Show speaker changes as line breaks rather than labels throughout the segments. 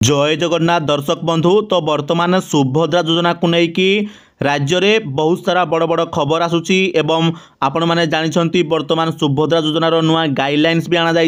जय जगन्नाथ दर्शक बंधु। तो वर्तमान सुभद्रा योजना को लेकिन राज्य में बहुत सारा बड़ बड़ खबर आसूची एवं आपण मैंने जानते वर्तमान सुभद्रा योजनार नुआ गाइडलाइंस भी आना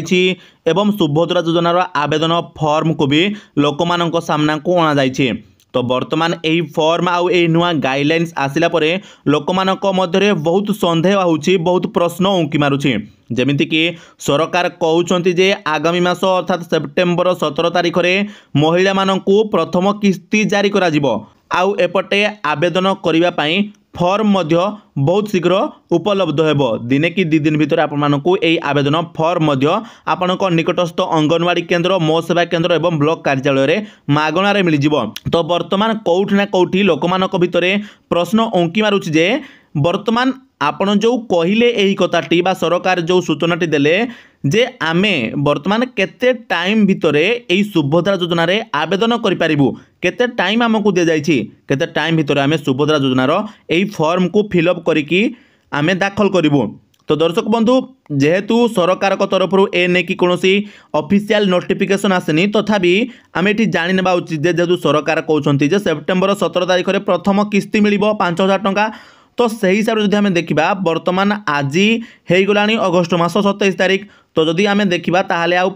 एवं सुभद्रा योजनार आवेदन फॉर्म को भी लोक सामना को अणा। तो वर्तमान यही फॉर्म आउ ए नुआ गाइडलाइंस आसिला परे लोकमानक मध्य बहुत संदेह होउछि, बहुत प्रश्न उंकी मारुछि। जेमिति कि सरकार कहउछंती जे आगामी मास अर्थात सेप्टेम्बर 17 तारिख रे महिला मानकू प्रथम किस्ती जारी करा जिवो। आउ एपटे आवेदन करिबा पई फॉर्म मध्य बहुत शीघ्र उपलब्ध हेबो। दिने कि 2 दिन भितर आपण मानकू एई आवेदन फॉर्म मध्य आपनक निकटस्थ अंगनवाड़ी केन्द्र, मो सेवा केन्द्र एवं ब्लॉक कार्यालय रे मागणारे मिल जिवो। तो वर्तमान कोउठी ना कोउठी लोकमानक भितरे प्रश्न उंकी मारुछि जे वर्तमान आपण जो कहिले एही कथाटी बा सरकार जो सूचनाटी देले जे आमे वर्तमान केते टाइम भितरे एही सुभद्रा योजना रे आवेदन करि पारिबु, केते टाइम हमकु दे जाइछि, केते टाइम भितरे आमे सुभद्रा योजना रो एही फॉर्म को फिलअप करिकि आमे दाखल करिबु। तो दर्शक बंधु, जेहेतु सरकार को तरफ ए ने कि कोनोसी ऑफिशियल नोटिफिकेशन आसेनी, तथापि आमे एठी जानि नेबा उचित जे जेहेतु सरकार कहउछंती जे सेप्टेम्बर 17 तारिख रे प्रथम किस्ती मिलिबो 5000 टंका। तो सही हिसाब से आम देखा वर्तमान आज हो गलानी अगस्ट मास 27 तारिख। तो जदि आम देखा ताहले आउ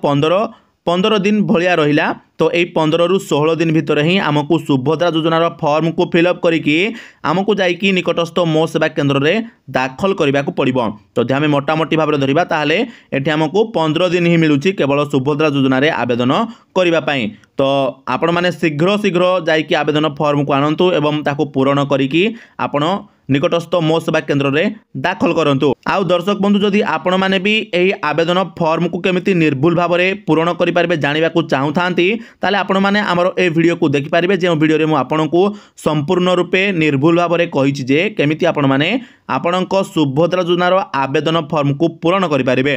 15 दिन भलिया रहिला। तो यही 15 रु 16 दिन भितर ही आमको सुभद्रा योजनार फॉर्म को फिलअप करिकी आमको जाइकी निकटस्थ मो सेवा केन्द्र रे दाखल करने को पड़ो। तो जब आम मोटामोटी भाव में धरवा ताहले एठी आमको 15 दिन ही मिलूची केवल सुभद्रा योजना रे आवेदन करने। तो आपण माने शीघ्र शीघ्र जाइकी आवेदन फॉर्म को आणंतु एवं ताको पूरण करिकी आपण निकटस्थ मो सेवा केन्द्र रे दाखल करंतु। आउ दर्शक बंधु, जदि आपण माने भी एही आवेदन फॉर्म को केमिति निर्भुल भाव में पूरण करि पारिबे जानिबा को चाहुथांती ताले आपण माने हमर ए वीडियो को देखि पारिबे। जे वीडियो रे मु आपनकू संपूर्ण रूपे निर्भुल भाव में कहिछि जे केमिति आपण माने आपनक सुभद्रा योजनार आवेदन फॉर्म को पूरण करि पारिबे।